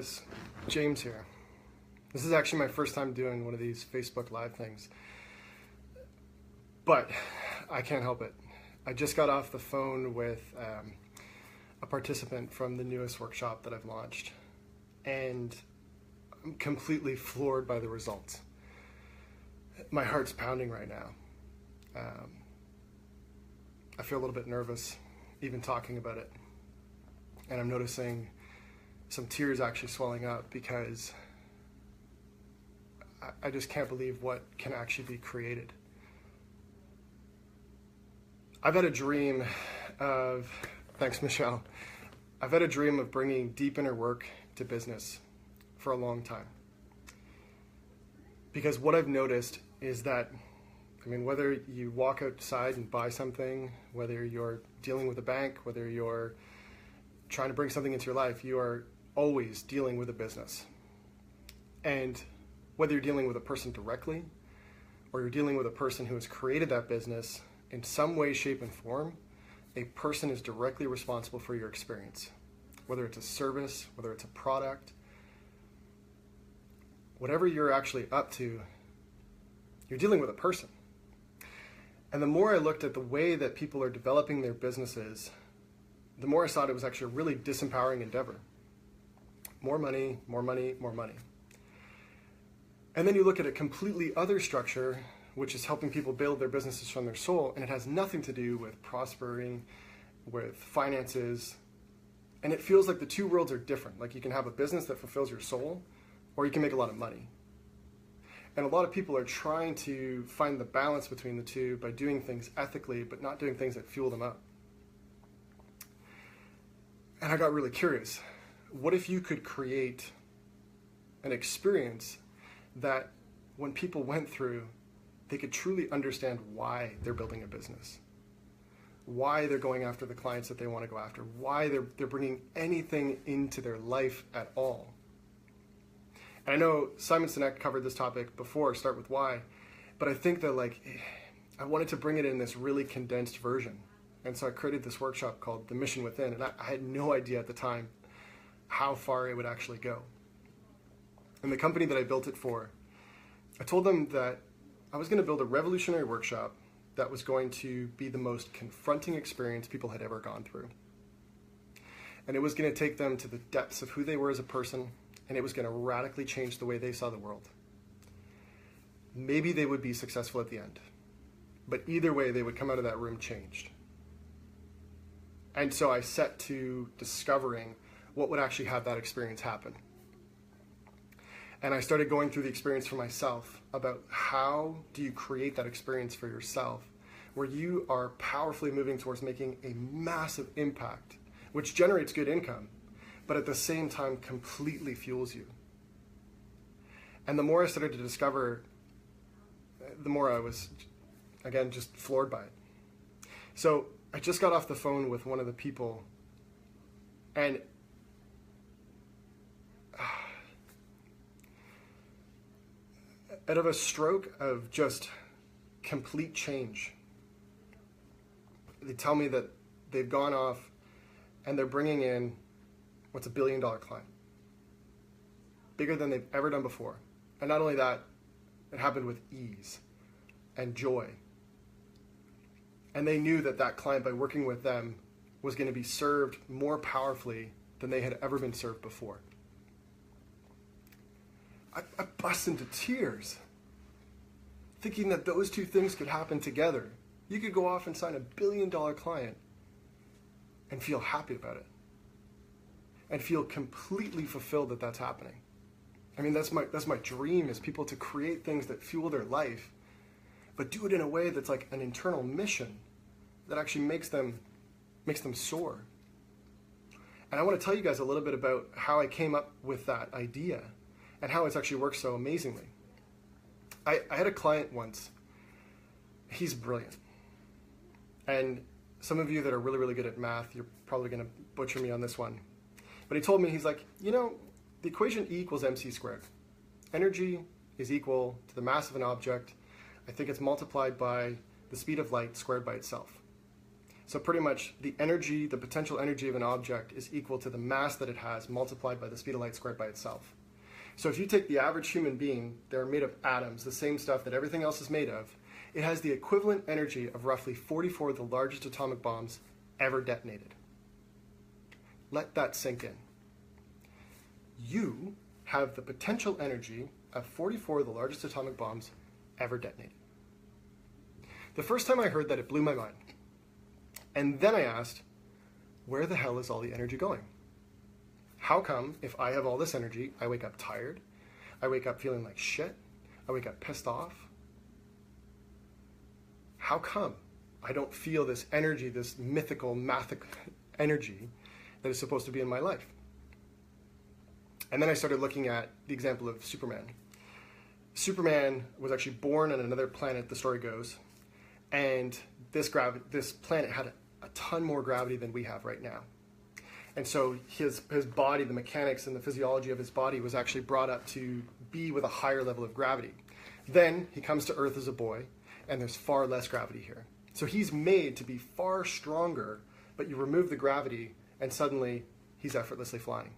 It's James here. This is actually my first time doing one of these Facebook Live things, but I can't help it. I just got off the phone with a participant from the newest workshop that I've launched, and I'm completely floored by the results. My heart's pounding right now. I feel a little bit nervous even talking about it, and I'm noticing some tears actually swelling up because I just can't believe what can actually be created. I've had a dream of, thanks Michelle, I've had a dream of bringing deep inner work to business for a long time. Because what I've noticed is that, whether you walk outside and buy something, whether you're dealing with a bank, whether you're trying to bring something into your life, you are always dealing with a business. And whether you're dealing with a person directly or you're dealing with a person who has created that business, in some way, shape, and form, a person is directly responsible for your experience. Whether it's a service, whether it's a product, whatever you're actually up to, you're dealing with a person. And the more I looked at the way that people are developing their businesses, the more I saw it was actually a really disempowering endeavor. More money, more money, more money. And then you look at a completely other structure, which is helping people build their businesses from their soul, and it has nothing to do with prospering, with finances, and it feels like the two worlds are different. Like you can have a business that fulfills your soul, or you can make a lot of money. And a lot of people are trying to find the balance between the two by doing things ethically, but not doing things that fuel them up. And I got really curious. What if you could create an experience that when people went through, they could truly understand why they're building a business, why they're going after the clients that they want to go after, why they're bringing anything into their life at all. And I know Simon Sinek covered this topic before, Start With Why, but I think that I wanted to bring it in this really condensed version. And so I created this workshop called The Mission Within, and I had no idea at the time how far it would actually go. And the company that I built it for, I told them that I was going to build a revolutionary workshop that was going to be the most confronting experience people had ever gone through. And it was going to take them to the depths of who they were as a person, and it was going to radically change the way they saw the world. Maybe they would be successful at the end, but either way, they would come out of that room changed. And so I set to discovering what would actually have that experience happen. And I started going through the experience for myself about how do you create that experience for yourself where you are powerfully moving towards making a massive impact, which generates good income, but at the same time completely fuels you. And the more I started to discover, the more I was, again, just floored by it. So I just got off the phone with one of the people, and out of a stroke of just complete change, they tell me that they've gone off and they're bringing in what's $1 billion client, bigger than they've ever done before. And not only that, it happened with ease and joy. And they knew that that client, by working with them, was going to be served more powerfully than they had ever been served before. I bust into tears, thinking that those two things could happen together. You could go off and sign $1 billion client and feel happy about it, and feel completely fulfilled that that's happening. That's my dream, is people to create things that fuel their life, but do it in a way that's like an internal mission that actually makes them soar. And I want to tell you guys a little bit about how I came up with that idea and how it's actually worked so amazingly. I had a client once. He's brilliant. And some of you that are really, really good at math, you're probably going to butcher me on this one. But he told me, he's like, the equation E equals mc squared. Energy is equal to the mass of an object. I think it's multiplied by the speed of light squared by itself. So pretty much the energy, the potential energy of an object is equal to the mass that it has multiplied by the speed of light squared by itself. So if you take the average human being, they're made of atoms, the same stuff that everything else is made of, it has the equivalent energy of roughly 44 of the largest atomic bombs ever detonated. Let that sink in. You have the potential energy of 44 of the largest atomic bombs ever detonated. The first time I heard that, it blew my mind. And then I asked, where the hell is all the energy going? How come if I have all this energy, I wake up tired, I wake up feeling like shit, I wake up pissed off? How come I don't feel this energy, this mythical, mathic energy that is supposed to be in my life? And then I started looking at the example of Superman. Superman was actually born on another planet, the story goes, and this planet had a ton more gravity than we have right now. And so his body, the mechanics and the physiology of his body was actually brought up to be with a higher level of gravity. Then he comes to Earth as a boy, and there's far less gravity here. So he's made to be far stronger, but you remove the gravity, and suddenly he's effortlessly flying.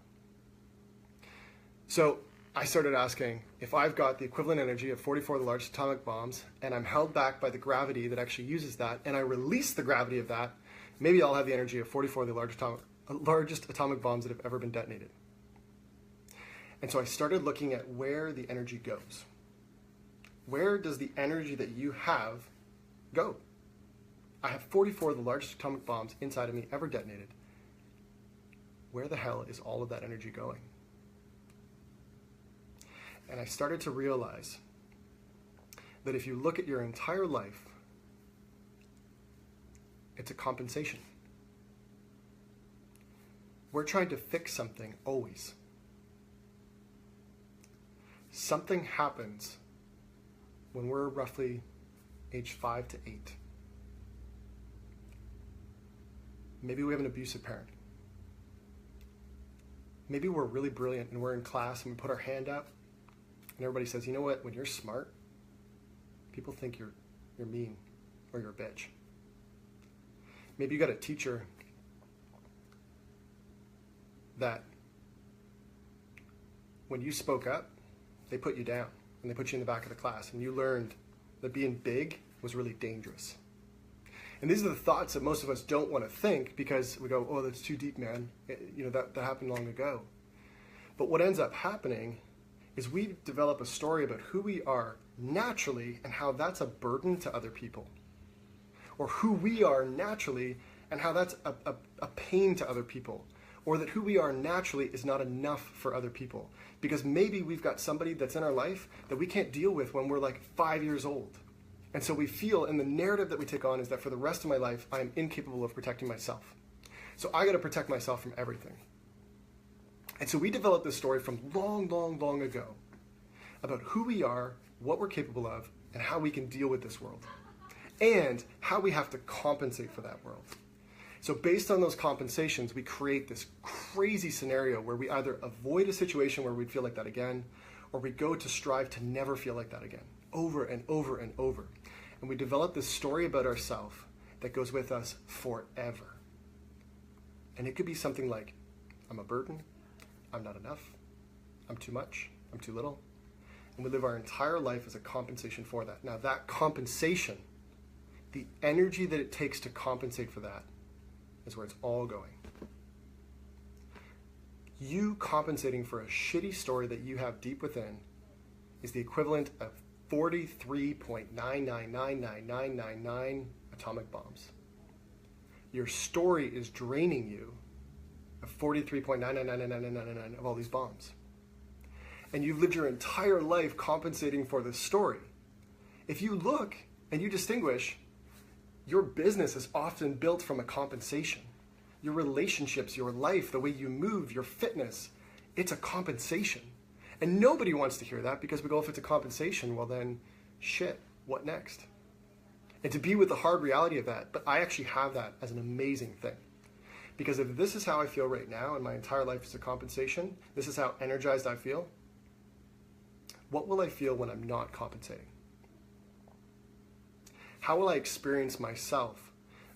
So I started asking, if I've got the equivalent energy of 44 of the largest atomic bombs, and I'm held back by the gravity that actually uses that, and I release the gravity of that, maybe I'll have the energy of 44 of the largest atomic bombs that have ever been detonated. And so I started looking at where the energy goes. Where does the energy that you have go? I have 44 of the largest atomic bombs inside of me ever detonated. Where the hell is all of that energy going? And I started to realize that if you look at your entire life, it's a compensation. We're trying to fix something always. Something happens when we're roughly age 5 to 8. Maybe we have an abusive parent. Maybe we're really brilliant and we're in class and we put our hand up and everybody says, you know what, when you're smart, people think you're mean or you're a bitch. Maybe you got a teacher that when you spoke up, they put you down and they put you in the back of the class and you learned that being big was really dangerous. And these are the thoughts that most of us don't want to think because we go, oh, that's too deep, man. That happened long ago. But what ends up happening is we develop a story about who we are naturally and how that's a burden to other people. Or who we are naturally and how that's a pain to other people. Or that who we are naturally is not enough for other people. Because maybe we've got somebody that's in our life that we can't deal with when we're like 5 years old. And so we feel, and the narrative that we take on is that for the rest of my life, I am incapable of protecting myself. So I got to protect myself from everything. And so we developed this story from long, long, long ago about who we are, what we're capable of, and how we can deal with this world. And how we have to compensate for that world. So based on those compensations, we create this crazy scenario where we either avoid a situation where we'd feel like that again, or we go to strive to never feel like that again, over and over and over. And we develop this story about ourselves that goes with us forever. And it could be something like, I'm a burden, I'm not enough, I'm too much, I'm too little. And we live our entire life as a compensation for that. Now that compensation, the energy that it takes to compensate for that, is where it's all going. You compensating for a shitty story that you have deep within is the equivalent of 43.9999999 atomic bombs. Your story is draining you of 43.9999999 of all these bombs. And you've lived your entire life compensating for this story. If you look and you distinguish, your business is often built from a compensation. Your relationships, your life, the way you move, your fitness, it's a compensation. And nobody wants to hear that because we go, if it's a compensation, well then, shit, what next? And to be with the hard reality of that, but I actually have that as an amazing thing. Because if this is how I feel right now and my entire life is a compensation, this is how energized I feel, what will I feel when I'm not compensating? How will I experience myself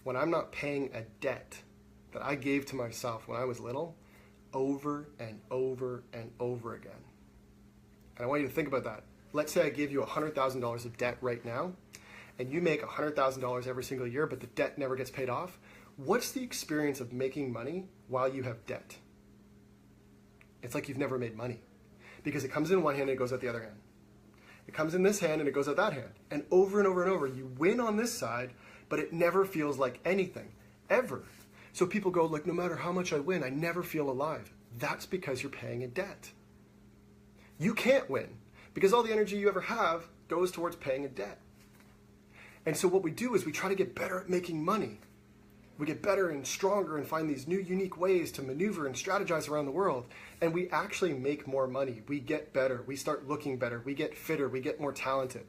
when I'm not paying a debt that I gave to myself when I was little over and over and over again. And I want you to think about that. Let's say I give you $100,000 of debt right now, and you make $100,000 every single year, but the debt never gets paid off. What's the experience of making money while you have debt? It's like you've never made money, because it comes in one hand and it goes out the other hand. It comes in this hand and it goes out that hand. And over and over and over, you win on this side, but it never feels like anything, ever. So people go, like, no matter how much I win, I never feel alive. That's because you're paying a debt. You can't win, because all the energy you ever have goes towards paying a debt. And so what we do is we try to get better at making money. We get better and stronger and find these new unique ways to maneuver and strategize around the world. And we actually make more money. We get better. We start looking better. We get fitter. We get more talented.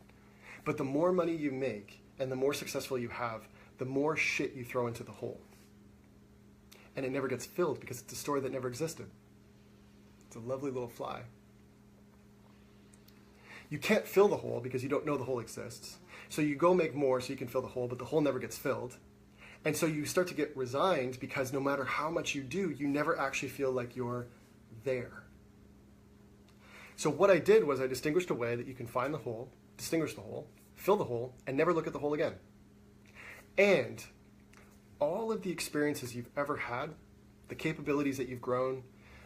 But the more money you make and the more successful you have, the more shit you throw into the hole. And it never gets filled because it's a story that never existed. It's a lovely little fly. You can't fill the hole because you don't know the hole exists. So you go make more so you can fill the hole, but the hole never gets filled. And so you start to get resigned because no matter how much you do, you never actually feel like you're there. So what I did was I distinguished a way that you can find the hole, distinguish the hole, fill the hole, and never look at the hole again. And all of the experiences you've ever had, the capabilities that you've grown,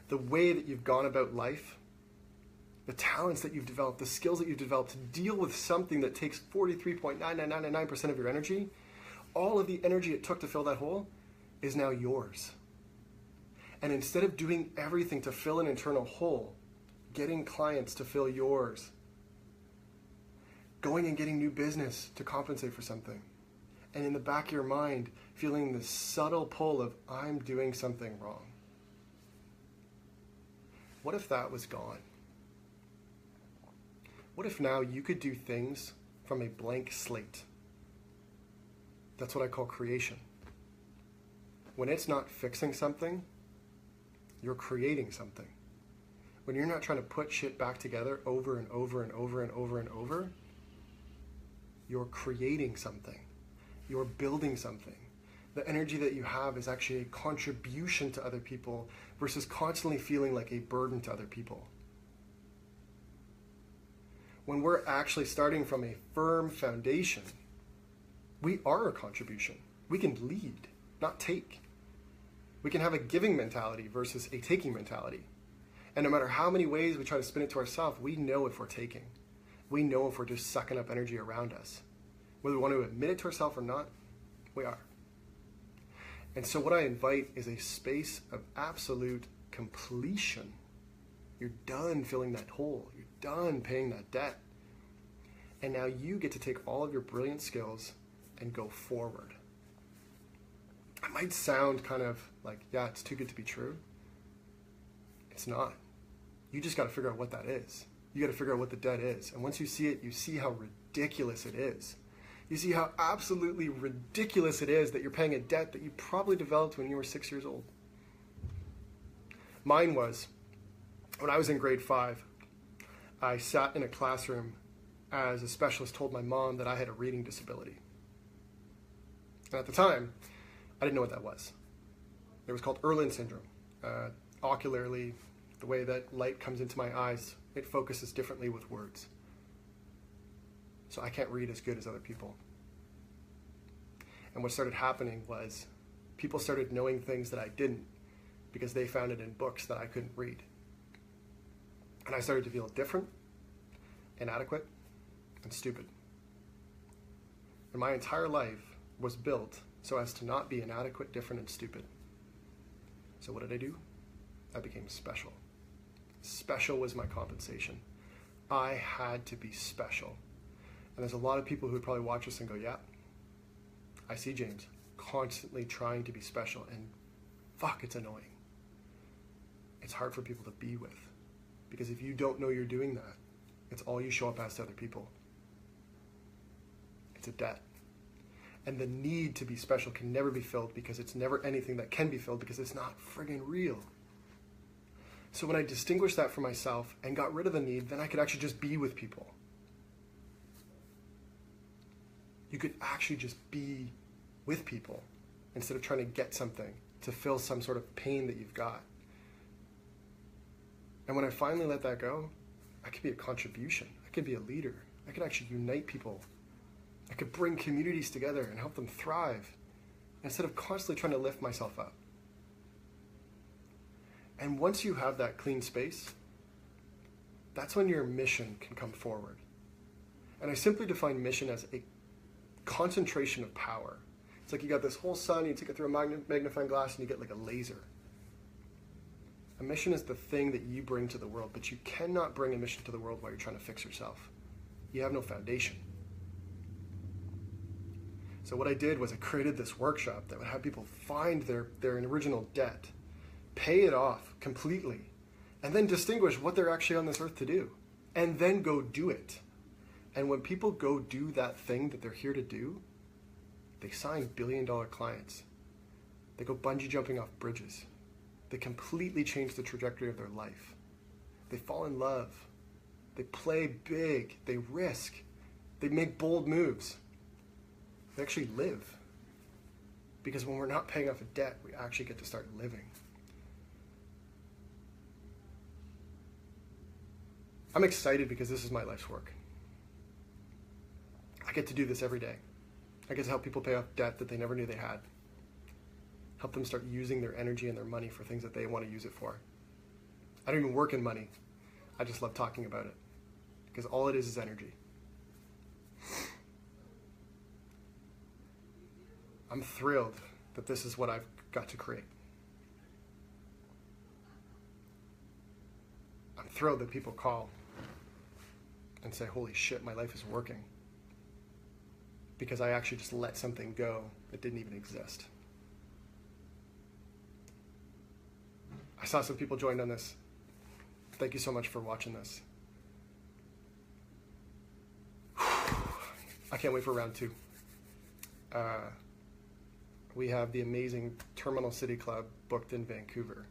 the way that you've gone about life, the talents that you've developed, the skills that you've developed to deal with something that takes 43.99999% of your energy, all of the energy it took to fill that hole is now yours. And instead of doing everything to fill an internal hole, getting clients to fill yours, going and getting new business to compensate for something, and in the back of your mind, feeling the subtle pull of, I'm doing something wrong. What if that was gone? What if now you could do things from a blank slate? That's what I call creation. When it's not fixing something, you're creating something. When you're not trying to put shit back together over and over and over and over and over, you're creating something. You're building something. The energy that you have is actually a contribution to other people versus constantly feeling like a burden to other people. When we're actually starting from a firm foundation, we are a contribution. We can lead, not take. We can have a giving mentality versus a taking mentality. And no matter how many ways we try to spin it to ourselves, we know if we're taking. We know if we're just sucking up energy around us. Whether we want to admit it to ourselves or not, we are. And so what I invite is a space of absolute completion. You're done filling that hole. You're done paying that debt. And now you get to take all of your brilliant skills and go forward. It might sound kind of like, yeah, it's too good to be true. It's not. You just got to figure out what that is. You got to figure out what the debt is. And once you see it, you see how ridiculous it is. You see how absolutely ridiculous it is that you're paying a debt that you probably developed when you were 6 years old. Mine was, when I was in grade 5, I sat in a classroom as a specialist told my mom that I had a reading disability. And at the time, I didn't know what that was. It was called Irlen syndrome. Ocularly, the way that light comes into my eyes, it focuses differently with words. So I can't read as good as other people. And what started happening was people started knowing things that I didn't because they found it in books that I couldn't read. And I started to feel different, inadequate, and stupid. And my entire life was built so as to not be inadequate, different, and stupid. So what did I do? I became special. Special was my compensation. I had to be special. And there's a lot of people who would probably watch this and go, yeah, I see James constantly trying to be special, and fuck, it's annoying. It's hard for people to be with. Because if you don't know you're doing that, it's all you show up as to other people. It's a debt. And the need to be special can never be filled because it's never anything that can be filled because it's not friggin' real. So when I distinguished that for myself and got rid of the need, then I could actually just be with people. You could actually just be with people instead of trying to get something to fill some sort of pain that you've got. And when I finally let that go, I could be a contribution. I could be a leader. I could actually unite people. I could bring communities together and help them thrive instead of constantly trying to lift myself up. And once you have that clean space, that's when your mission can come forward. And I simply define mission as a concentration of power. It's like you got this whole sun, you take it through a magnifying glass, and you get like a laser. A mission is the thing that you bring to the world, but you cannot bring a mission to the world while you're trying to fix yourself. You have no foundation. So what I did was I created this workshop that would have people find their original debt, pay it off completely, and then distinguish what they're actually on this earth to do, and then go do it. And when people go do that thing that they're here to do, they sign billion-dollar clients. They go bungee jumping off bridges. They completely change the trajectory of their life. They fall in love. They play big. They risk. They make bold moves. They actually live. Because when we're not paying off a debt, we actually get to start living. I'm excited because this is my life's work. I get to do this every day. I get to help people pay off debt that they never knew they had. Help them start using their energy and their money for things that they want to use it for. I don't even work in money. I just love talking about it. Because all it is energy. I'm thrilled that this is what I've got to create. I'm thrilled that people call and say, holy shit, my life is working. Because I actually just let something go that didn't even exist. I saw some people joined on this. Thank you so much for watching this. I can't wait for round 2. We have the amazing Terminal City Club booked in Vancouver.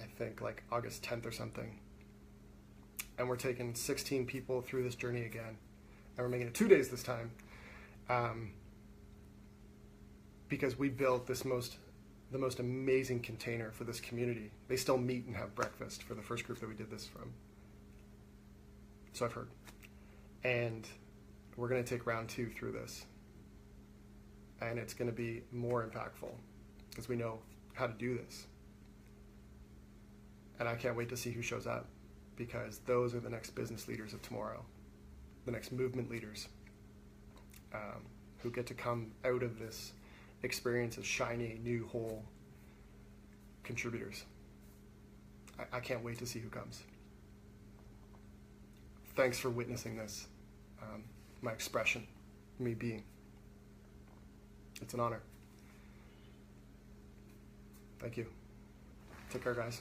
I think like August 10th or something. And we're taking 16 people through this journey again. And we're making it 2 days this time. Because we built the most amazing container for this community. They still meet and have breakfast for the first group that we did this from. So I've heard. And we're going to take round 2 through this. And it's going to be more impactful because we know how to do this. And I can't wait to see who shows up because those are the next business leaders of tomorrow, the next movement leaders who get to come out of this experience as shiny, new, whole contributors. I can't wait to see who comes. Thanks for witnessing this, my expression, me being. It's an honor. Thank you. Take care, guys.